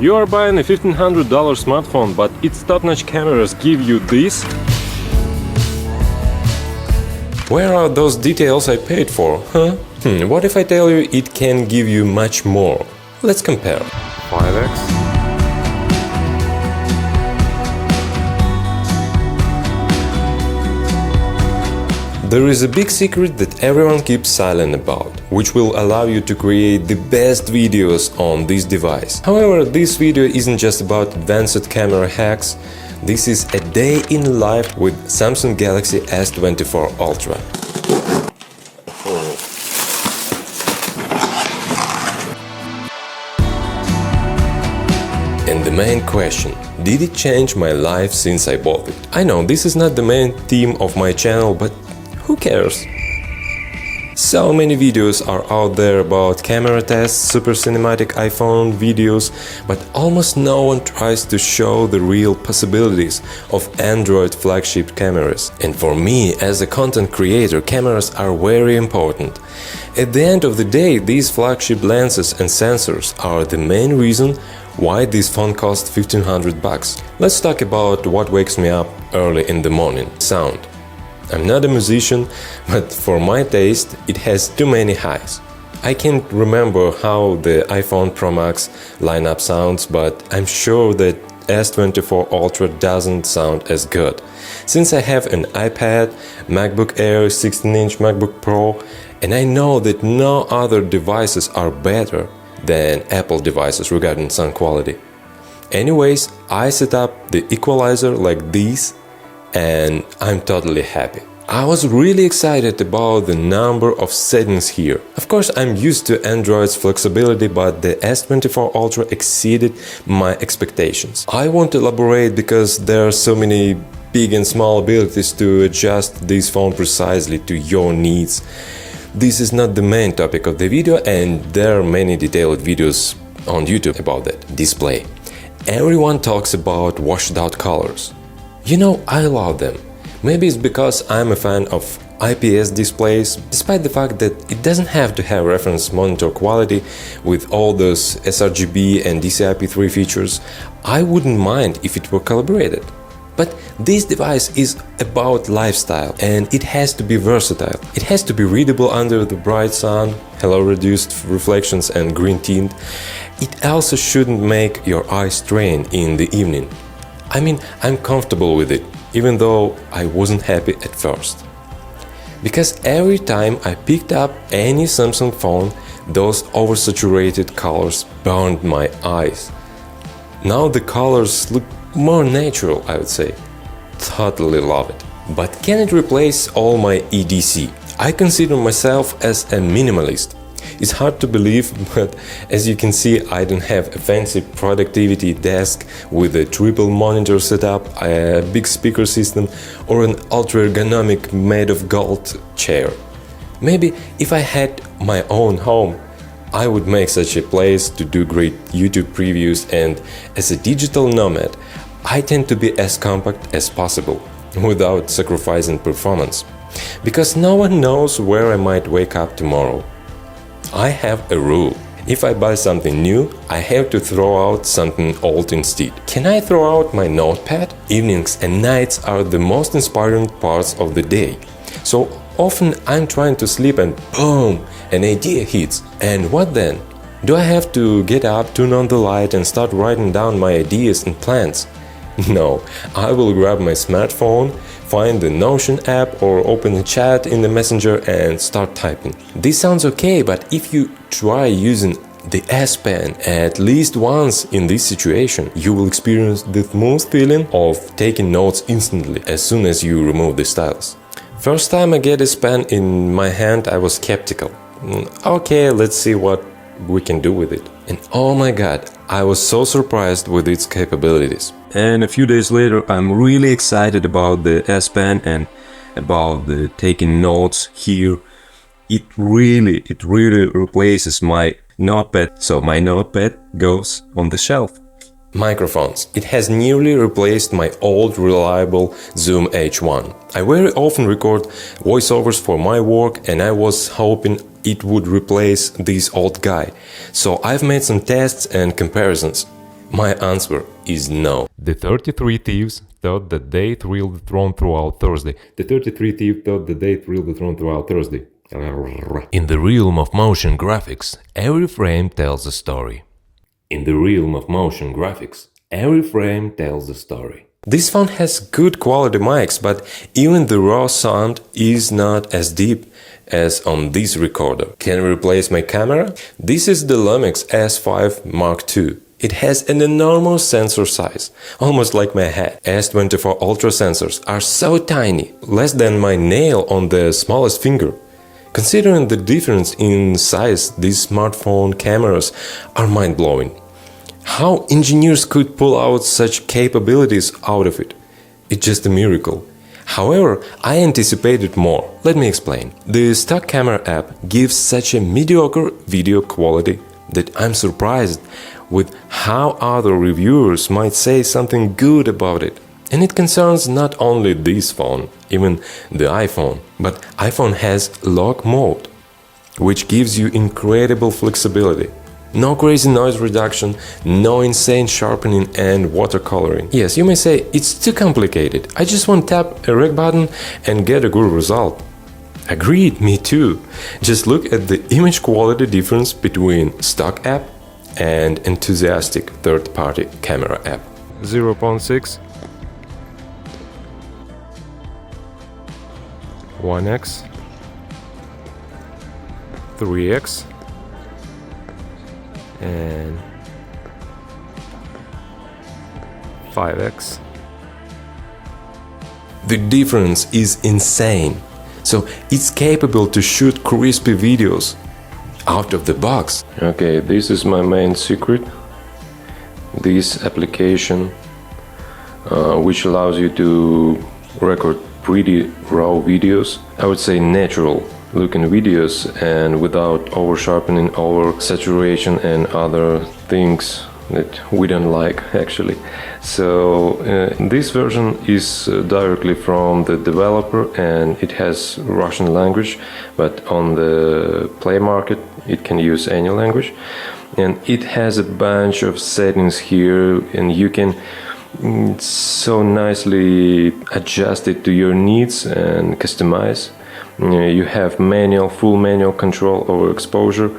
You are buying a $1,500 smartphone, but its top-notch cameras give you this? Where are those details I paid for, huh? What if I tell you it can give you much more? Let's compare. 5x. There is a big secret that everyone keeps silent about, which will allow you to create the best videos on this device. However, this video isn't just about advanced camera hacks. This is a day in life with Samsung Galaxy S24 ULTRA. And the main question, did it change my life since I bought it? I know this is not the main theme of my channel, but who cares? So many videos are out there about camera tests, super cinematic iPhone videos, but almost no one tries to show the real possibilities of Android flagship cameras. And for me, as a content creator, cameras are very important. At the end of the day, these flagship lenses and sensors are the main reason why this phone costs $1,500. Let's talk about what wakes me up early in the morning: sound. I'm not a musician, but for my taste, it has too many highs. I can't remember how the iPhone Pro Max lineup sounds, but I'm sure that S24 ULTRA doesn't sound as good. Since I have an iPad, MacBook Air, 16-inch MacBook Pro, and I know that no other devices are better than Apple devices regarding sound quality. Anyways, I set up the equalizer like this, and I'm totally happy. I was really excited about the number of settings here. Of course, I'm used to Android's flexibility, but the S24 ULTRA exceeded my expectations. I won't elaborate because there are so many big and small abilities to adjust this phone precisely to your needs. This is not the main topic of the video, and there are many detailed videos on YouTube about that. Display. Everyone talks about washed out colors. You know, I love them. Maybe it's because I'm a fan of IPS displays, despite the fact that it doesn't have to have reference monitor quality with all those sRGB and DCI-P3 features. I wouldn't mind if it were calibrated. But this device is about lifestyle, and it has to be versatile. It has to be readable under the bright sun, hello reduced reflections and green tint. It also shouldn't make your eyes strain in the evening. I mean, I'm comfortable with it, even though I wasn't happy at first. Because every time I picked up any Samsung phone, those oversaturated colors burned my eyes. Now the colors look more natural, I would say. Totally love it. But can it replace all my EDC? I consider myself as a minimalist. It's hard to believe, but as you can see, I don't have a fancy productivity desk with a triple monitor setup, a big speaker system, or an ultra ergonomic made of gold chair. Maybe if I had my own home, I would make such a place to do great YouTube previews, and as a digital nomad, I tend to be as compact as possible, without sacrificing performance. Because no one knows where I might wake up tomorrow. I have a rule. If I buy something new, I have to throw out something old instead. Can I throw out my notepad? Evenings and nights are the most inspiring parts of the day. So often I'm trying to sleep and boom, an idea hits. And what then? Do I have to get up, turn on the light and start writing down my ideas and plans? No, I will grab my smartphone, find the Notion app or open a chat in the Messenger and start typing. This sounds okay, but if you try using the S Pen at least once in this situation, you will experience the smooth feeling of taking notes instantly as soon as you remove the stylus. First time I get a pen in my hand, I was skeptical. Okay, let's see what we can do with it. And oh my god, I was so surprised with its capabilities. And a few days later, I'm really excited about the S Pen and about the taking notes here. It really replaces my notepad, so my notepad goes on the shelf. Microphones. It has nearly replaced my old reliable Zoom H1. I very often record voiceovers for my work, and I was hoping it would replace this old guy. So I've made some tests and comparisons. My answer is no. The 33 thieves thought that they thrilled the throne throughout Thursday. The 33 thieves thought that they thrilled the throne throughout Thursday. In the realm of motion graphics, every frame tells a story. In the realm of motion graphics, every frame tells a story. This phone has good quality mics, but even the raw sound is not as deep as on this recorder. Can I replace my camera? This is the Ergonomics S5 Mark II. It has an enormous sensor size, almost like my head. S24 ULTRA sensors are so tiny, less than my nail on the smallest finger. Considering the difference in size, these smartphone cameras are mind-blowing. How engineers could pull out such capabilities out of it? It's just a miracle. However, I anticipated more. Let me explain. The stock camera app gives such a mediocre video quality that I'm surprised with how other reviewers might say something good about it. And it concerns not only this phone, even the iPhone. But iPhone has lock mode, which gives you incredible flexibility. No crazy noise reduction, no insane sharpening and watercoloring. Yes, you may say it's too complicated. I just want to tap a rec button and get a good result. Agreed, me too. Just look at the image quality difference between stock app and enthusiastic third-party camera app. 0.6 1x 3x and 5x. The difference is insane. So it's capable to shoot crispy videos out of the box. Okay, this is my main secret. This application, which allows you to record pretty raw videos. I would say natural looking videos, and without over sharpening, over saturation and other things that we don't like actually. So this version is directly from the developer, and it has Russian language, but on the Play Market it can use any language, and it has a bunch of settings here, and you can so nicely adjust it to your needs and customize. You have full manual control over exposure,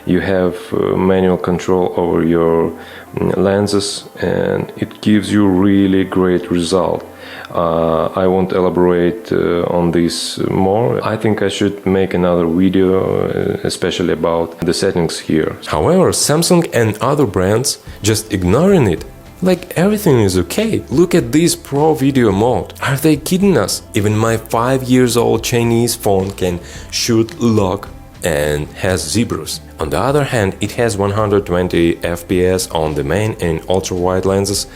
you have manual control over your lenses, and it gives you really great result. I won't elaborate on this more. I think I should make another video especially about the settings here. However, Samsung and other brands just ignoring it. Like everything is okay. Look at this Pro Video mode. Are they kidding us? Even my 5-year-old Chinese phone can shoot lock and has zebras. On the other hand, it has 120 FPS on the main and ultra-wide lenses,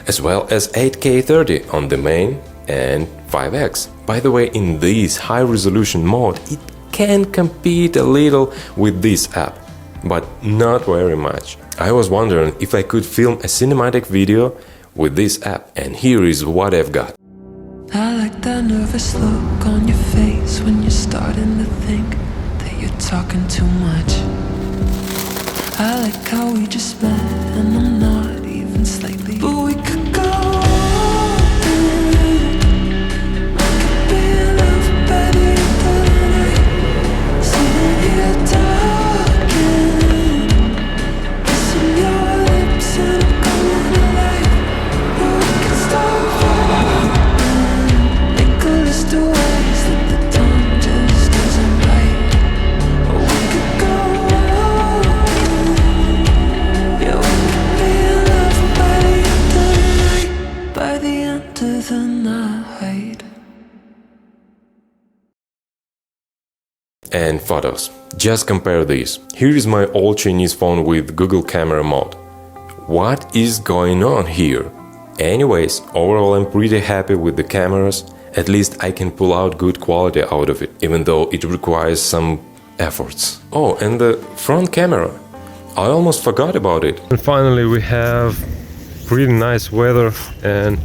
as well as 8K 30 on the main and 5X. By the way, in this high-resolution mode, it can compete a little with this app, but not very much. I was wondering if I could film a cinematic video with this app, and here is what I've got. I like that nervous look on your face when you're starting to think that you're talking too much. I like how we just met and I'm not even slightly, but we could go all day. Could be enough by the end of the night. Sitting here talking, kissing your lips and I'm coming alive. But we can start falling, make a list of ways that the time just isn't right. Or we could go all in. Yeah, we could be enough by the end of the night. By the end of the night. And photos. Just compare these. Here is my old Chinese phone with Google Camera mode. What is going on here? Anyways, overall I'm pretty happy with the cameras. At least I can pull out good quality out of it, even though it requires some efforts. Oh, and the front camera. I almost forgot about it. And finally we have pretty nice weather, and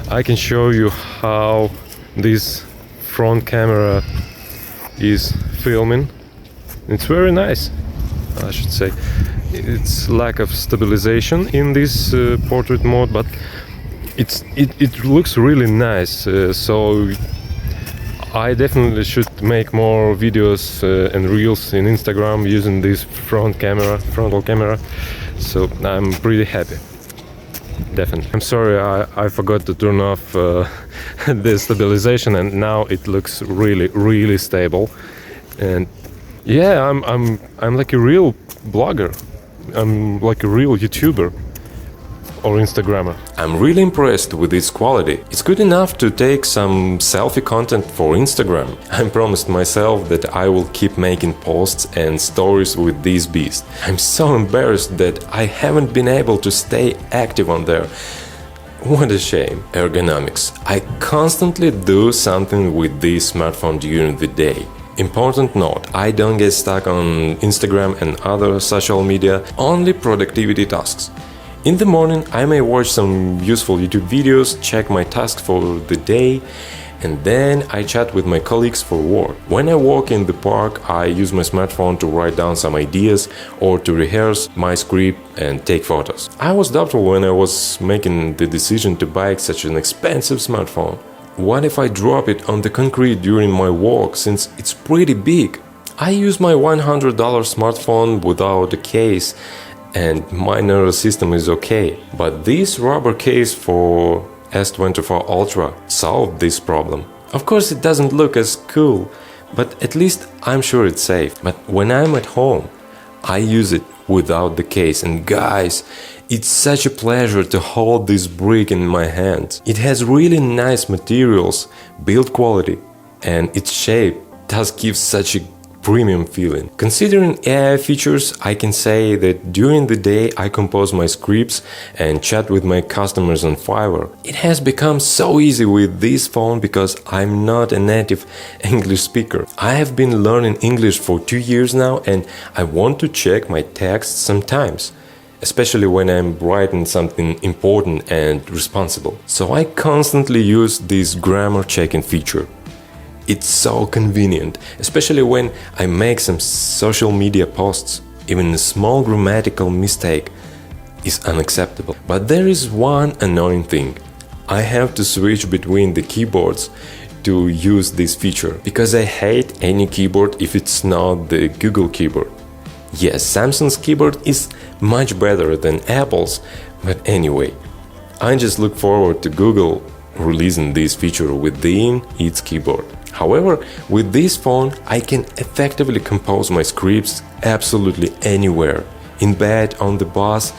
I can show you how this front camera is filming. It's very nice, I should say. it's lack of stabilization in this portrait mode, but it looks really nice. So I definitely should make more videos and reels in Instagram using this frontal camera. So I'm pretty happy. Definitely. I'm sorry, I forgot to turn off the stabilization, and now it looks really stable. And yeah, I'm like a real blogger. I'm like a real YouTuber or Instagrammer. I'm really impressed with its quality. It's good enough to take some selfie content for Instagram. I promised myself that I will keep making posts and stories with this beast. I'm so embarrassed that I haven't been able to stay active on there. What a shame. Ergonomics. I constantly do something with this smartphone during the day. Important note, I don't get stuck on Instagram and other social media, only productivity tasks. In the morning, I may watch some useful YouTube videos, check my tasks for the day, and then I chat with my colleagues for work. When I walk in the park, I use my smartphone to write down some ideas or to rehearse my script and take photos. I was doubtful when I was making the decision to buy such an expensive smartphone. What if I drop it on the concrete during my walk, since it's pretty big? I use my $100 smartphone without a case, and my nervous system is okay. But this rubber case for S24 ULTRA solved this problem. Of course, it doesn't look as cool, but at least I'm sure it's safe. But when I'm at home, I use it without the case, and guys, it's such a pleasure to hold this brick in my hand. It has really nice materials, build quality, and its shape does give such a premium feeling. Considering AI features, I can say that during the day I compose my scripts and chat with my customers on Fiverr. It has become so easy with this phone because I'm not a native English speaker. I have been learning English for 2 years now, and I want to check my texts sometimes, especially when I'm writing something important and responsible. So I constantly use this grammar checking feature. It's so convenient, especially when I make some social media posts. Even a small grammatical mistake is unacceptable. But there is one annoying thing. I have to switch between the keyboards to use this feature, because I hate any keyboard if it's not the Google keyboard. Yes, Samsung's keyboard is much better than Apple's, but anyway, I just look forward to Google releasing this feature within its keyboard. However, with this phone, I can effectively compose my scripts absolutely anywhere, in bed, on the bus,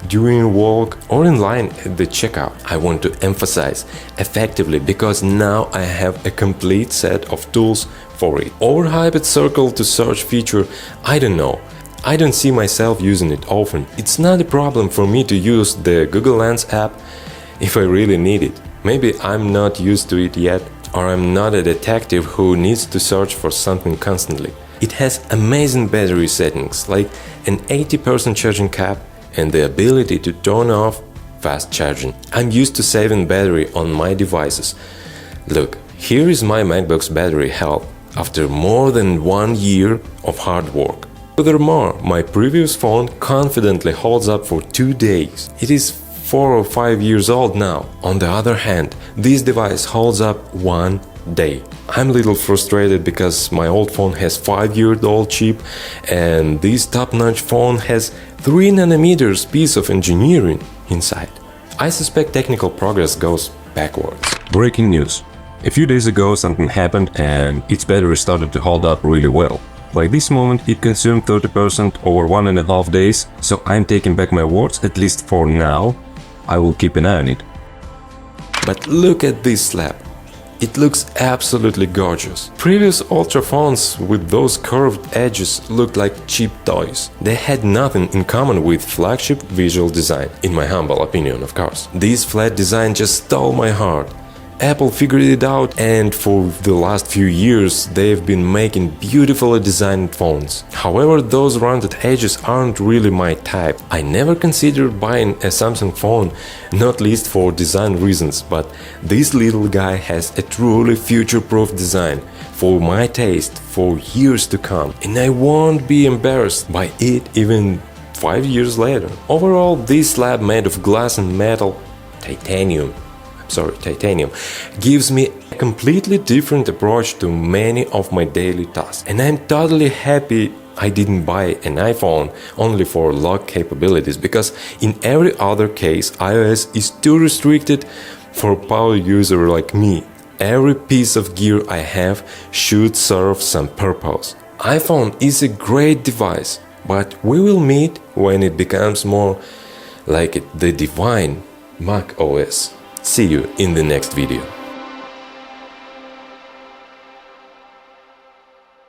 during a walk, or in line at the checkout. I want to emphasize effectively, because now I have a complete set of tools for it. Overhyped circle to search feature, I don't know. I don't see myself using it often. It's not a problem for me to use the Google Lens app if I really need it. Maybe I'm not used to it yet, or I'm not a detective who needs to search for something constantly. It has amazing battery settings, like an 80% charging cap and the ability to turn off fast charging. I'm used to saving battery on my devices. Look, here is my MacBook's battery health after more than 1 year of hard work. Furthermore, my previous phone confidently holds up for 2 days. It is 4 or 5 years old now. On the other hand, this device holds up 1 day. I'm a little frustrated because my old phone has 5-year-old chip, and this top-notch phone has 3nm piece of engineering inside. I suspect technical progress goes backwards. Breaking news. A few days ago something happened and its battery started to hold up really well. By this moment it consumed 30% over 1.5 days, so I'm taking back my words, at least for now. I will keep an eye on it. But look at this slab. It looks absolutely gorgeous. Previous Ultra phones with those curved edges looked like cheap toys. They had nothing in common with flagship visual design, in my humble opinion, of course. This flat design just stole my heart. Apple figured it out, and for the last few years they've been making beautifully designed phones. However, those rounded edges aren't really my type. I never considered buying a Samsung phone, not least for design reasons, but this little guy has a truly future-proof design for my taste for years to come, and I won't be embarrassed by it even 5 years later. Overall, this slab made of glass and metal, titanium, gives me a completely different approach to many of my daily tasks. And I'm totally happy I didn't buy an iPhone only for lock capabilities, because in every other case iOS is too restricted for a power user like me. Every piece of gear I have should serve some purpose. iPhone is a great device, but we will meet when it becomes more like the divine Mac OS. See you in the next video.